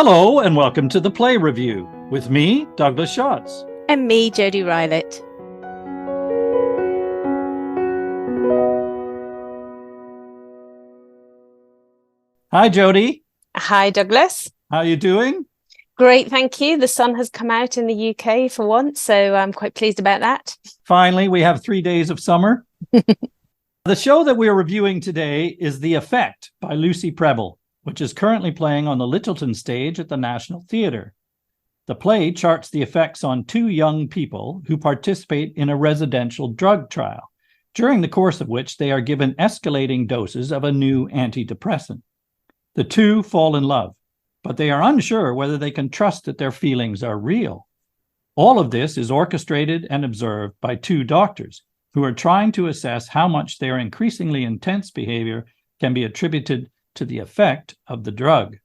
Hello and welcome to the Play Review with me, Douglas Schatz. And me, Jodi Rylett. Hi, Jodi. Hi, Douglas. How are you doing? Great, thank you. The sun has come out in the UK for once, so I'm quite pleased about that. Finally, we have 3 days of summer. The show that we're reviewing today is The Effect by Lucy Prebble, which is currently playing on the Littleton stage at the National Theatre. The play charts the effects on two young people who participate in a residential drug trial, during the course of which they are given escalating doses of a new antidepressant. The two fall in love, but they are unsure whether they can trust that their feelings are real. All of this is orchestrated and observed by two doctors who are trying to assess how much their increasingly intense behavior can be attributed to the effect of the drug.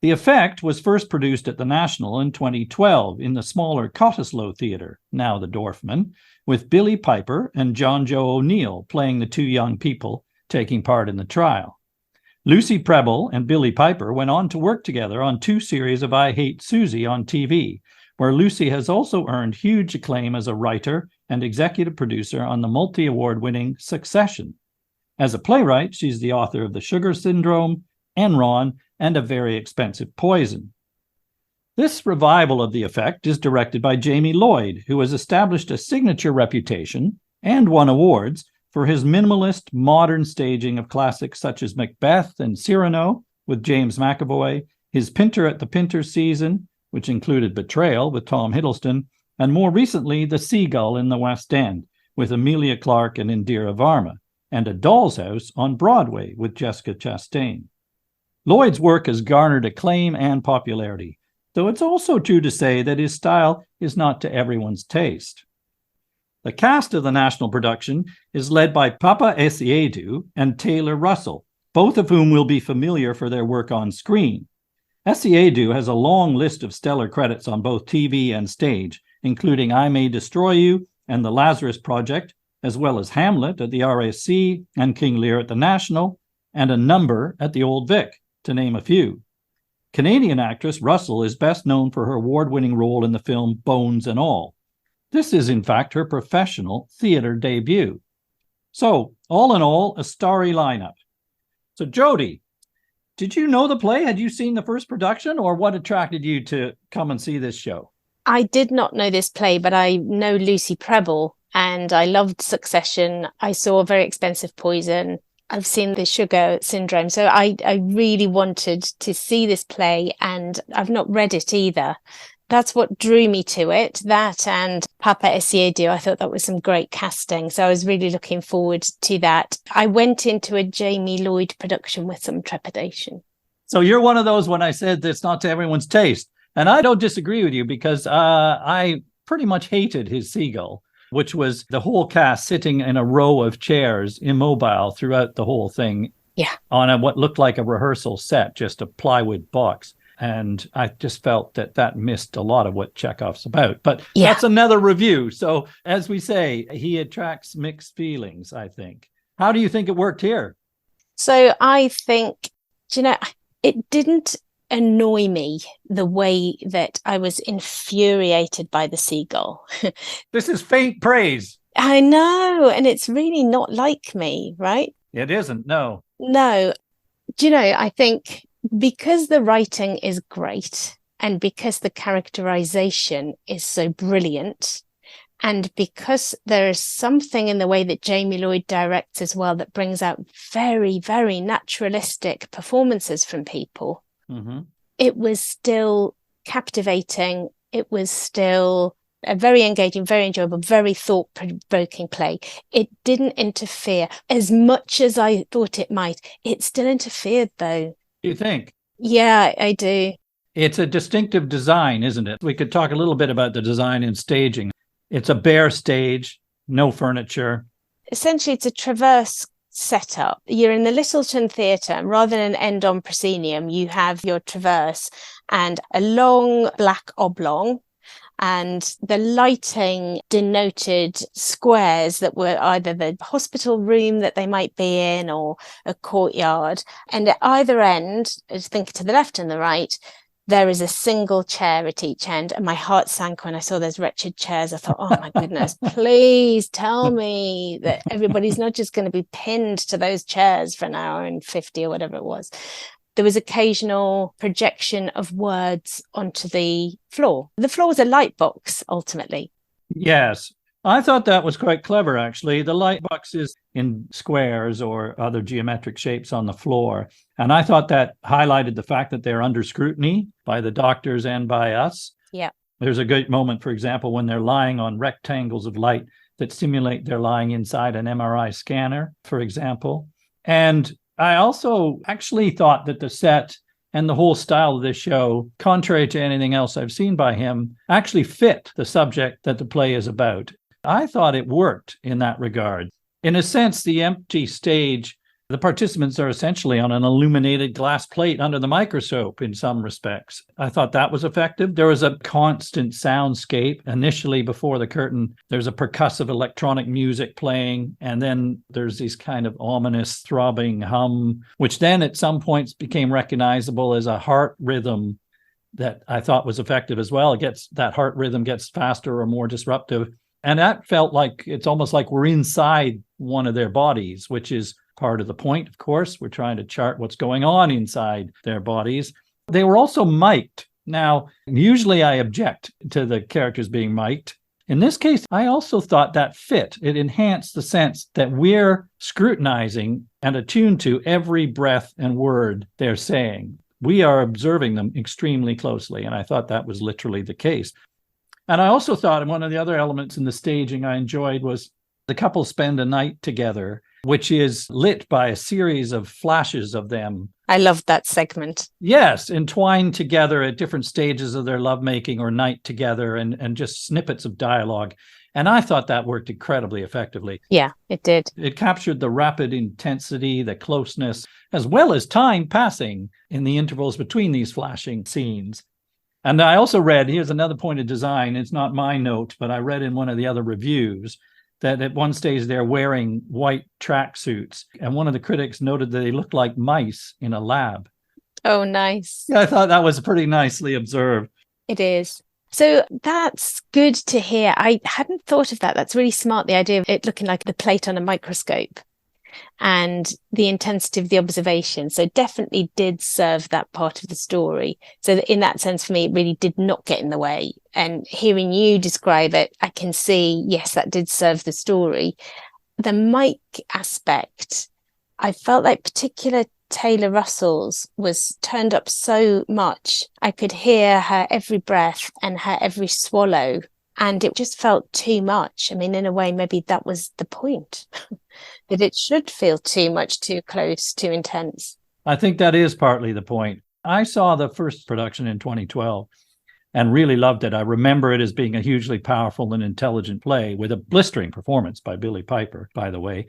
The Effect was first produced at the National in 2012 in the smaller Cottesloe Theatre, now the Dorfman, with Billie Piper and John Joe O'Neill playing the two young people taking part in the trial. Lucy Prebble and Billie Piper went on to work together on two series of I Hate Susie on TV, where Lucy has also earned huge acclaim as a writer and executive producer on the multi-award-winning Succession. As a playwright, she's the author of The Sugar Syndrome, Enron, and A Very Expensive Poison. This revival of The Effect is directed by Jamie Lloyd, who has established a signature reputation and won awards for his minimalist, modern staging of classics such as Macbeth and Cyrano with James McAvoy, his Pinter at the Pinter season, which included Betrayal with Tom Hiddleston, and more recently The Seagull in the West End with Emilia Clarke and Indira Varma, and A Doll's House on Broadway with Jessica Chastain. Lloyd's work has garnered acclaim and popularity, though it's also true to say that his style is not to everyone's taste. The cast of the national production is led by Paapa Essiedu and Taylor Russell, both of whom will be familiar for their work on screen. Essiedu has a long list of stellar credits on both TV and stage, including I May Destroy You and The Lazarus Project, as well as Hamlet at the RSC and King Lear at the National, and A Number at the Old Vic, to name a few. Canadian actress Russell is best known for her award-winning role in the film Bones and All. This is, in fact, her professional theatre debut. So, all in all, a starry lineup. So, Jodi, did you know the play? Had you seen the first production, or what attracted you to come and see this show? I did not know this play, but I know Lucy Prebble, and I loved Succession. I saw A Very Expensive Poison. I've seen The Sugar Syndrome. So I really wanted to see this play, and I've not read it either. That's what drew me to it. That and Paapa Essiedu, I thought that was some great casting. So I was really looking forward to that. I went into a Jamie Lloyd production with some trepidation. So you're one of those when I said it's not to everyone's taste. And I don't disagree with you because I pretty much hated his Seagull, which was the whole cast sitting in a row of chairs, immobile throughout the whole thing. Yeah. On what looked like a rehearsal set, just a plywood box. And I just felt that missed a lot of what Chekhov's about. But That's another review. So as we say, he attracts mixed feelings, I think. How do you think it worked here? So I think, it didn't annoy me the way that I was infuriated by the Seagull. This is faint praise. I know. And it's really not like me, right? It isn't, no. No. I think because the writing is great and because the characterization is so brilliant and because there is something in the way that Jamie Lloyd directs as well that brings out very, very naturalistic performances from people, it was still captivating. It was still a very engaging, very enjoyable, very thought-provoking play. It didn't interfere as much as I thought it might. It still interfered, though. You think? Yeah, I do. It's a distinctive design, isn't it? We could talk a little bit about the design and staging. It's a bare stage, no furniture. Essentially, it's a traverse setup. You're in the Littleton Theatre, and rather than end on proscenium, you have your traverse and a long black oblong, and the lighting denoted squares that were either the hospital room that they might be in or a courtyard. And at either end, I think to the left and the right, There is a single chair at each end, and my heart sank when I saw those wretched chairs. I thought, oh my goodness, please tell me that everybody's not just going to be pinned to those chairs for an hour and 50 or whatever it was. There was occasional projection of words onto the floor. The floor was a light box, ultimately. Yes. I thought that was quite clever, actually. The light box is in squares or other geometric shapes on the floor. And I thought that highlighted the fact that they're under scrutiny by the doctors and by us. Yeah. There's a good moment, for example, when they're lying on rectangles of light that simulate they're lying inside an MRI scanner, for example. And I also actually thought that the set and the whole style of this show, contrary to anything else I've seen by him, actually fit the subject that the play is about. I thought it worked in that regard. In a sense, the empty stage, the participants are essentially on an illuminated glass plate under the microscope in some respects. I thought that was effective. There was a constant soundscape. Initially, before the curtain, there's a percussive electronic music playing, and then there's this kind of ominous throbbing hum, which then at some points became recognizable as a heart rhythm that I thought was effective as well. That heart rhythm gets faster or more disruptive. And that felt like it's almost like we're inside one of their bodies, which is part of the point, of course. We're trying to chart what's going on inside their bodies. They were also mic'd. Now, usually I object to the characters being mic'd. In this case, I also thought that fit. It enhanced the sense that we're scrutinizing and attuned to every breath and word they're saying. We are observing them extremely closely, and I thought that was literally the case. And I also thought one of the other elements in the staging I enjoyed was the couple spend a night together, which is lit by a series of flashes of them. I loved that segment. Yes, entwined together at different stages of their lovemaking or night together and just snippets of dialogue. And I thought that worked incredibly effectively. Yeah, it did. It captured the rapid intensity, the closeness, as well as time passing in the intervals between these flashing scenes. And I also read, here's another point of design, it's not my note, but I read in one of the other reviews that at one stage they're wearing white tracksuits. And one of the critics noted that they looked like mice in a lab. Oh, nice. I thought that was pretty nicely observed. It is. So that's good to hear. I hadn't thought of that. That's really smart, the idea of it looking like the plate on a microscope and the intensity of the observation. So definitely did serve that part of the story. So in that sense, for me, it really did not get in the way. And hearing you describe it, I can see, yes, that did serve the story. The mic aspect, I felt like particular Taylor Russell's was turned up so much. I could hear her every breath and her every swallow. And it just felt too much. I mean, in a way, maybe that was the point, that it should feel too much, too close, too intense. I think that is partly the point. I saw the first production in 2012 and really loved it. I remember it as being a hugely powerful and intelligent play with a blistering performance by Billy Piper, by the way.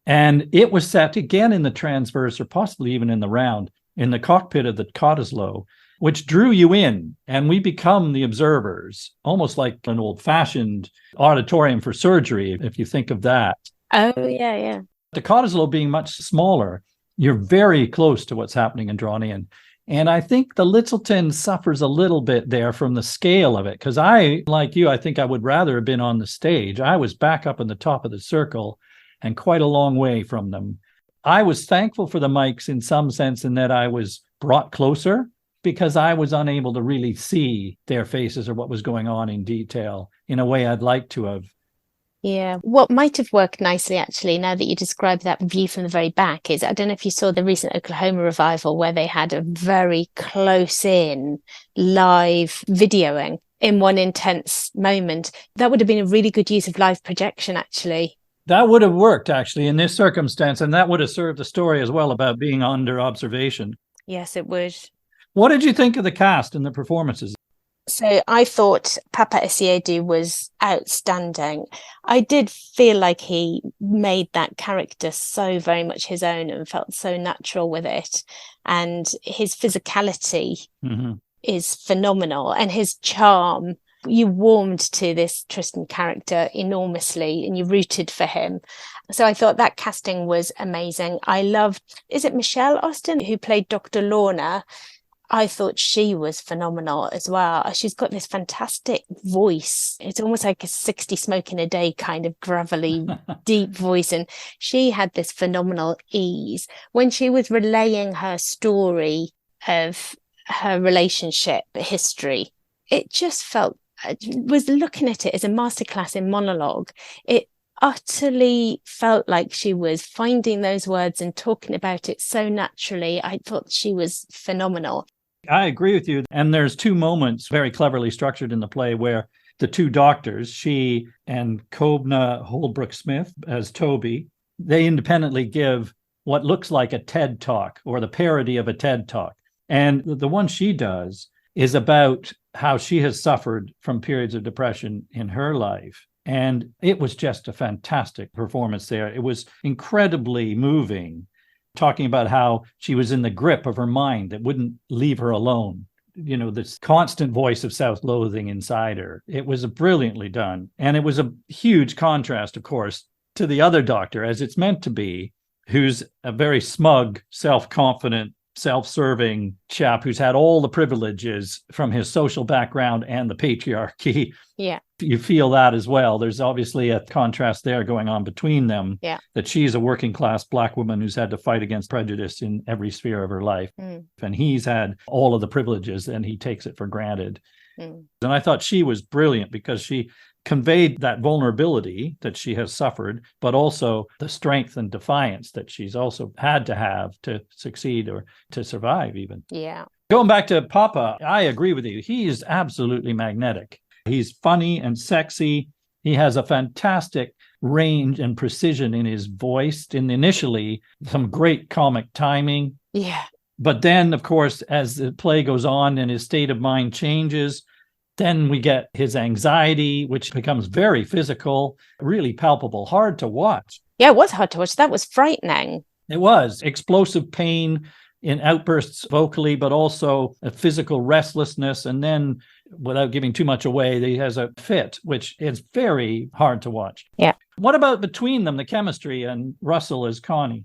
And it was set again in the transverse or possibly even in the round in the cockpit of the Cottesloe, which drew you in, and we become the observers, almost like an old-fashioned auditorium for surgery, if you think of that. Oh, yeah. The Cottesloe being much smaller, you're very close to what's happening and drawn in. And I think the Littleton suffers a little bit there from the scale of it, because I, like you, I think I would rather have been on the stage. I was back up in the top of the circle and quite a long way from them. I was thankful for the mics in some sense in that I was brought closer, because I was unable to really see their faces or what was going on in detail in a way I'd like to have. Yeah. What might have worked nicely, actually, now that you describe that view from the very back, is I don't know if you saw the recent Oklahoma revival where they had a very close-in live videoing in one intense moment. That would have been a really good use of live projection, actually. That would have worked, actually, in this circumstance, and that would have served the story as well about being under observation. Yes, it would. What did you think of the cast and the performances? So I thought Paapa Essiedu was outstanding. I did feel like he made that character so very much his own and felt so natural with it. And his physicality is phenomenal, and his charm. You warmed to this Tristan character enormously and you rooted for him. So I thought that casting was amazing. I loved, is it Michelle Austin who played Dr. Lorna? I thought she was phenomenal as well. She's got this fantastic voice. It's almost like a 60 smoking a day kind of gravelly, deep voice. And she had this phenomenal ease when she was relaying her story of her relationship history. It just felt, I was looking at it as a masterclass in monologue. It utterly felt like she was finding those words and talking about it so naturally. I thought she was phenomenal. I agree with you. And there's two moments very cleverly structured in the play where the two doctors, she and Kobna Holbrook-Smith as Toby, they independently give what looks like a TED Talk or the parody of a TED Talk. And the one she does is about how she has suffered from periods of depression in her life. And it was just a fantastic performance there. It was incredibly moving, talking about how she was in the grip of her mind that wouldn't leave her alone. You know, this constant voice of self-loathing inside her. It was brilliantly done. And it was a huge contrast, of course, to the other doctor, as it's meant to be, who's a very smug, self-confident, self-serving chap who's had all the privileges from his social background and the patriarchy. Yeah. You feel that as well. There's obviously a contrast there going on between them, that she's a working class Black woman who's had to fight against prejudice in every sphere of her life. And he's had all of the privileges and he takes it for granted. And I thought she was brilliant because she conveyed that vulnerability that she has suffered, but also the strength and defiance that she's also had to have to succeed or to survive even. Yeah. Going back to Paapa, I agree with you. He is absolutely magnetic. He's funny and sexy. He has a fantastic range and precision in his voice. And initially, some great comic timing. Yeah. But then, of course, as the play goes on and his state of mind changes, then we get his anxiety, which becomes very physical, really palpable, hard to watch. Yeah, it was hard to watch. That was frightening. It was explosive pain in outbursts vocally, but also a physical restlessness. And then, without giving too much away, he has a fit, which is very hard to watch. Yeah. What about between them, the chemistry and Russell as Connie?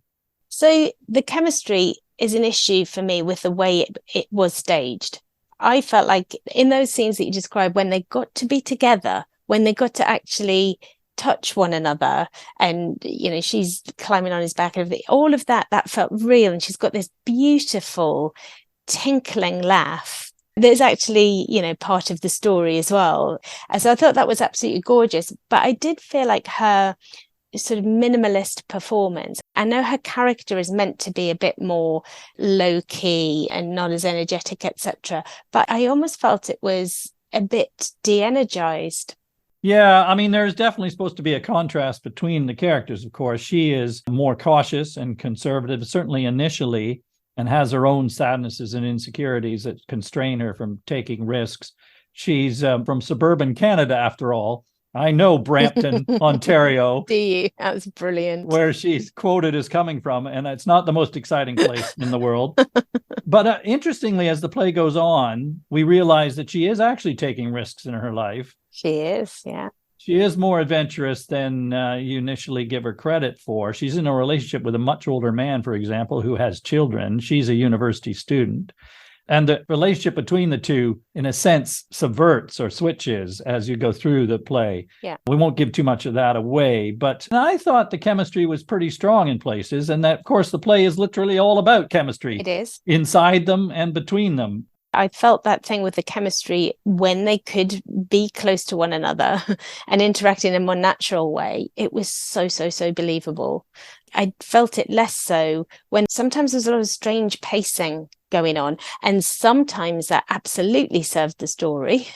So the chemistry is an issue for me with the way it was staged. I felt like in those scenes that you described, when they got to be together, when they got to actually touch one another, and you know, she's climbing on his back, and all of that felt real. And she's got this beautiful tinkling laugh that's actually, you know, part of the story as well. And so I thought that was absolutely gorgeous. But I did feel like her sort of minimalist performance, I know her character is meant to be a bit more low-key and not as energetic, etc., but I almost felt it was a bit de-energized. Yeah, I mean, there's definitely supposed to be a contrast between the characters, of course. She is more cautious and conservative, certainly initially, and has her own sadnesses and insecurities that constrain her from taking risks. She's from suburban Canada, after all. I know Brampton, Ontario. Do you? That was brilliant. Where she's quoted as coming from, and it's not the most exciting place in the world. But interestingly, as the play goes on, we realize that she is actually taking risks in her life. She is, yeah. She is more adventurous than you initially give her credit for. She's in a relationship with a much older man, for example, who has children. She's a university student. And the relationship between the two, in a sense, subverts or switches as you go through the play. Yeah. We won't give too much of that away. But I thought the chemistry was pretty strong in places. And that, of course, the play is literally all about chemistry. It is. Inside them and between them. I felt that thing with the chemistry when they could be close to one another and interact in a more natural way. It was so believable. I felt it less so when sometimes there's a lot of strange pacing going on, and sometimes that absolutely served the story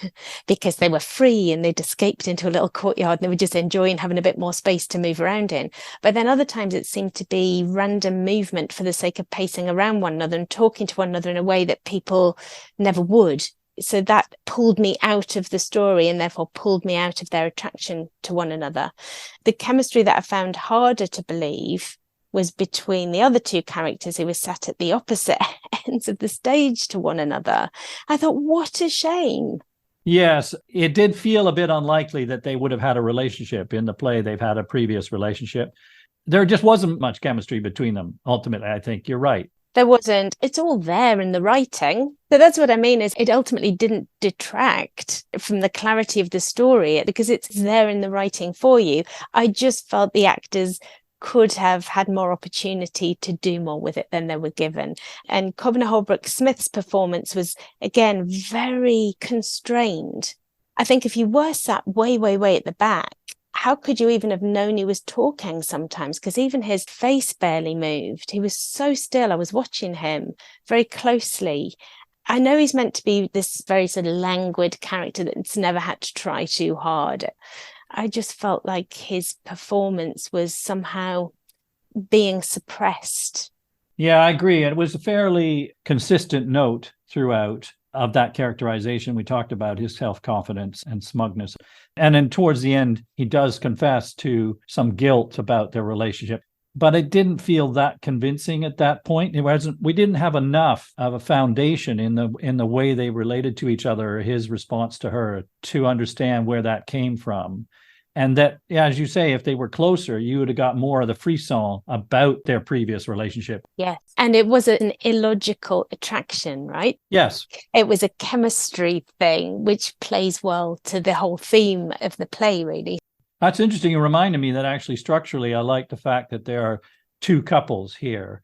because they were free and they'd escaped into a little courtyard and they were just enjoying having a bit more space to move around in. But then other times it seemed to be random movement for the sake of pacing around one another and talking to one another in a way that people never would. So that pulled me out of the story and therefore pulled me out of their attraction to one another. The chemistry that I found harder to believe was between the other two characters who were sat at the opposite ends of the stage to one another. I thought, what a shame. Yes, it did feel a bit unlikely that they would have had a relationship. In the play, they've had a previous relationship. There just wasn't much chemistry between them, ultimately, I think. You're right. There wasn't, it's all there in the writing. So that's what I mean, is it ultimately didn't detract from the clarity of the story because it's there in the writing for you. I just felt the actors could have had more opportunity to do more with it than they were given. And Cobner Holbrook Smith's performance was, again, very constrained. I think if you were sat way, way, way at the back, how could you even have known he was talking sometimes? Because even his face barely moved. He was so still. I was watching him very closely. I know he's meant to be this very sort of languid character that's never had to try too hard. I just felt like his performance was somehow being suppressed. Yeah, I agree. It was a fairly consistent note throughout of that characterization. We talked about his self-confidence and smugness. And then towards the end, he does confess to some guilt about their relationship. But it didn't feel that convincing at that point. We didn't have enough of a foundation in the way they related to each other, his response to her, to understand where that came from. And that, yeah, as you say, if they were closer, you would have got more of the frisson about their previous relationship. Yes. And it was an illogical attraction, right? Yes. It was a chemistry thing, which plays well to the whole theme of the play, really. That's interesting. It reminded me that actually structurally, I like the fact that there are two couples here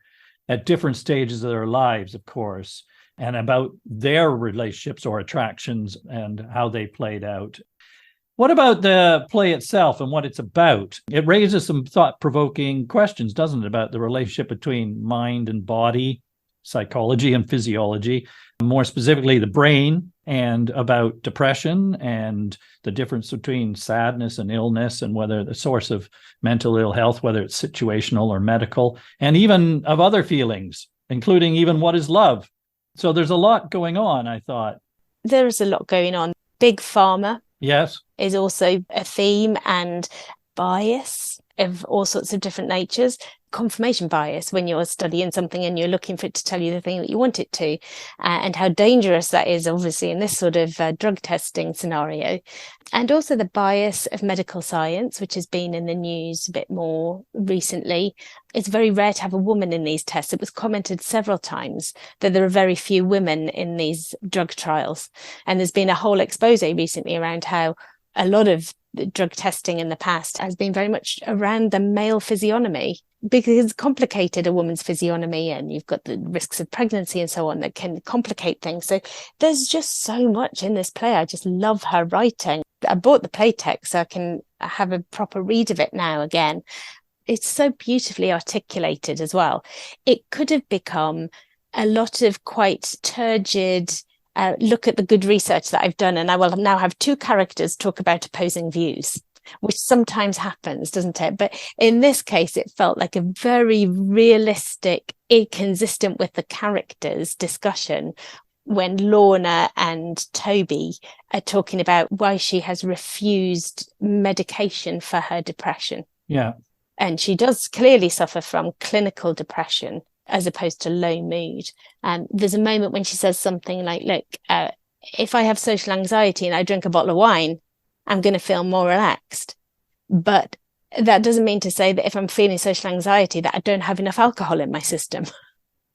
at different stages of their lives, of course, and about their relationships or attractions and how they played out. What about the play itself and what it's about? It raises some thought-provoking questions, doesn't it, about the relationship between mind and body, psychology and physiology, more specifically the brain, and about depression and the difference between sadness and illness and whether the source of mental ill health, whether it's situational or medical, and even of other feelings, including even what is love. So there's a lot going on, I thought. There is a lot going on. Big Pharma. Yes. Is also a theme, and bias of all sorts of different natures. Confirmation bias when you're studying something and you're looking for it to tell you the thing that you want it to, and how dangerous that is, obviously, in this sort of drug testing scenario. And also the bias of medical science, which has been in the news a bit more recently. It's very rare to have a woman in these tests. It was commented several times that there are very few women in these drug trials. And there's been a whole expose recently around how a lot of the drug testing in the past has been very much around the male physiognomy, because it's complicated, a woman's physiognomy, and you've got the risks of pregnancy and so on that can complicate things. So there's just so much in this play. I just love her writing. I bought the play text so I can have a proper read of it now again. It's so beautifully articulated as well. It could have become a lot of quite turgid, look at the good research that I've done, and I will now have two characters talk about opposing views, which sometimes happens, doesn't it? But in this case, it felt like a very realistic, inconsistent with the characters discussion when Lorna and Toby are talking about why she has refused medication for her depression. Yeah. And she does clearly suffer from clinical depression as opposed to low mood. There's a moment when she says something like, look, if I have social anxiety and I drink a bottle of wine, I'm going to feel more relaxed. But that doesn't mean to say that if I'm feeling social anxiety, that I don't have enough alcohol in my system.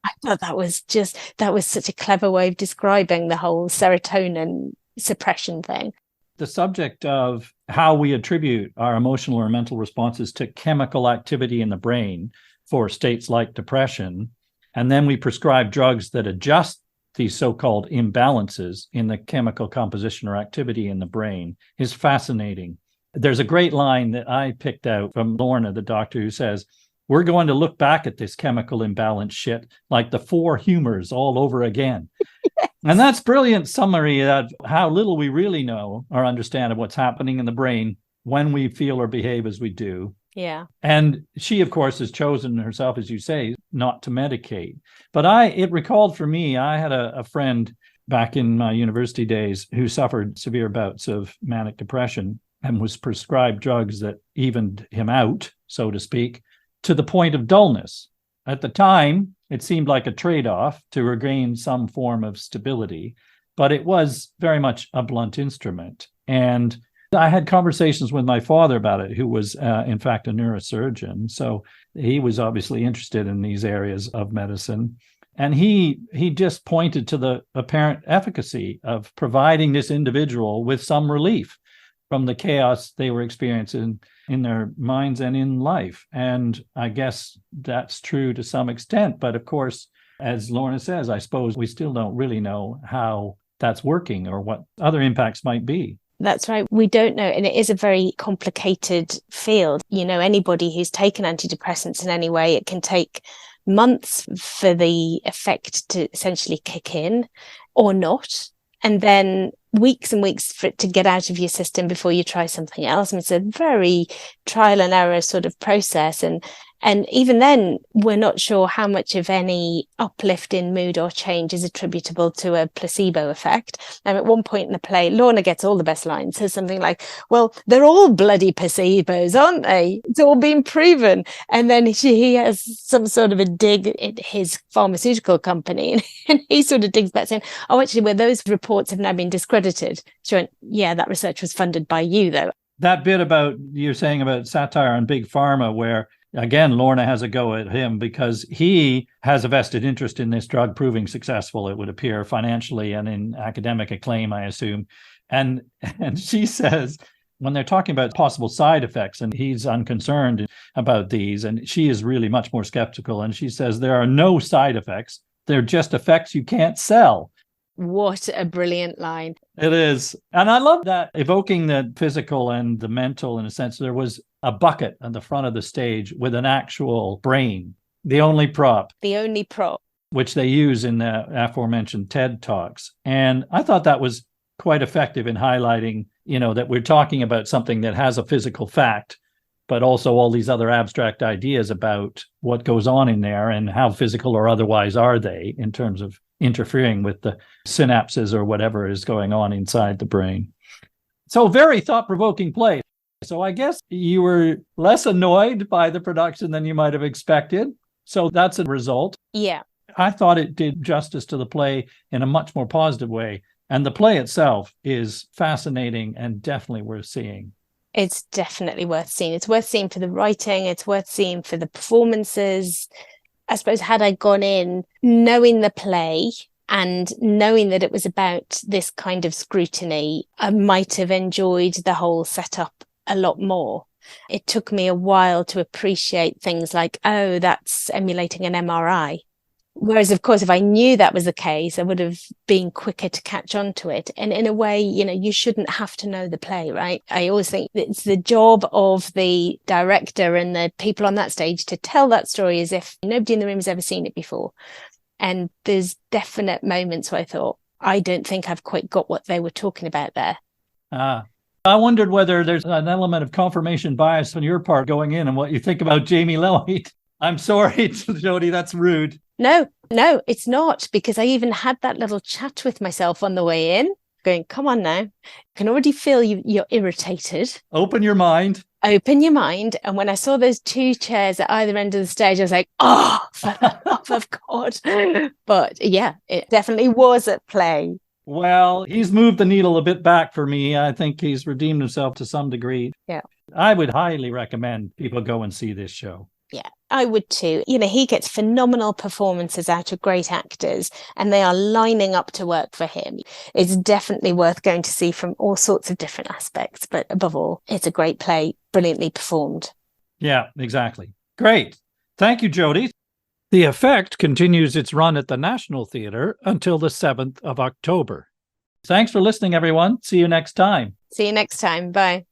I thought that was such a clever way of describing the whole serotonin suppression thing. The subject of how we attribute our emotional or mental responses to chemical activity in the brain for states like depression, and then we prescribe drugs that adjust these so-called imbalances in the chemical composition or activity in the brain, is fascinating. There's a great line that I picked out from Lorna, the doctor, who says, we're going to look back at this chemical imbalance shit like the four humors all over again. Yes. And that's brilliant summary of how little we really know or understand of what's happening in the brain when we feel or behave as we do. Yeah. And she, of course, has chosen herself, as you say, not to medicate. But it recalled for me, I had a friend back in my university days who suffered severe bouts of manic depression and was prescribed drugs that evened him out, so to speak, to the point of dullness. At the time, it seemed like a trade-off to regain some form of stability, but it was very much a blunt instrument. And I had conversations with my father about it, who was, in fact, a neurosurgeon. So he was obviously interested in these areas of medicine. And he just pointed to the apparent efficacy of providing this individual with some relief from the chaos they were experiencing in their minds and in life. And I guess that's true to some extent. But of course, as Lorna says, I suppose we still don't really know how that's working or what other impacts might be. That's right. We don't know. And it is a very complicated field. You know, anybody who's taken antidepressants in any way, it can take months for the effect to essentially kick in or not. And then weeks and weeks for it to get out of your system before you try something else. I mean, it's a very trial and error sort of process. And even then, we're not sure how much of any uplift in mood or change is attributable to a placebo effect. And at one point in the play, Lorna gets all the best lines, says something like, well, they're all bloody placebos, aren't they? It's all been proven. And then he has some sort of a dig at his pharmaceutical company. And he sort of digs back saying, oh, actually, well, those reports have now been discredited. She went, yeah, that research was funded by you, though. That bit about you're saying about satire on Big Pharma, where again, Lorna has a go at him because he has a vested interest in this drug proving successful, it would appear, financially and in academic acclaim, I assume. And she says, when they're talking about possible side effects, and he's unconcerned about these, and she is really much more skeptical. And she says, there are no side effects. They're just effects you can't sell. What a brilliant line. It is. And I love that, evoking the physical and the mental, in a sense. There was a bucket on the front of the stage with an actual brain, the only prop. The only prop. Which they use in the aforementioned TED Talks. And I thought that was quite effective in highlighting, that we're talking about something that has a physical fact, but also all these other abstract ideas about what goes on in there and how physical or otherwise are they in terms of interfering with the synapses or whatever is going on inside the brain. So very thought-provoking play. So I guess you were less annoyed by the production than you might have expected. So that's a result. Yeah. I thought it did justice to the play in a much more positive way. And the play itself is fascinating and definitely worth seeing. It's definitely worth seeing. It's worth seeing for the writing. It's worth seeing for the performances. I suppose had I gone in knowing the play and knowing that it was about this kind of scrutiny, I might have enjoyed the whole setup a lot more. It took me a while to appreciate things like, oh, that's emulating an MRI. Whereas, of course, if I knew that was the case, I would have been quicker to catch on to it. And in a way, you shouldn't have to know the play, right? I always think it's the job of the director and the people on that stage to tell that story as if nobody in the room has ever seen it before. And there's definite moments where I thought, I don't think I've quite got what they were talking about there. I wondered whether there's an element of confirmation bias on your part going in and what you think about Jamie Lloyd. I'm sorry, Jodi, that's rude. No, it's not, because I even had that little chat with myself on the way in, going, come on now. I can already feel you're irritated. Open your mind. Open your mind. And when I saw those two chairs at either end of the stage, I was like, oh, for the love of God. But yeah, it definitely was at play. Well, he's moved the needle a bit back for me. I think he's redeemed himself to some degree. Yeah. I would highly recommend people go and see this show. Yeah, I would too. He gets phenomenal performances out of great actors, and they are lining up to work for him. It's definitely worth going to see from all sorts of different aspects. But above all, it's a great play, brilliantly performed. Yeah, exactly. Great. Thank you, Jodi. The Effect continues its run at the National Theatre until the 7th of October. Thanks for listening, everyone. See you next time. See you next time. Bye.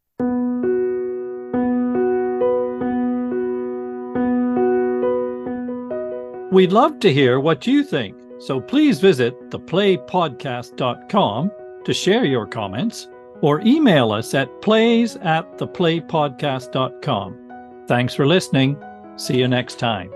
We'd love to hear what you think, so please visit theplaypodcast.com to share your comments or email us at plays@theplaypodcast.com. Thanks for listening. See you next time.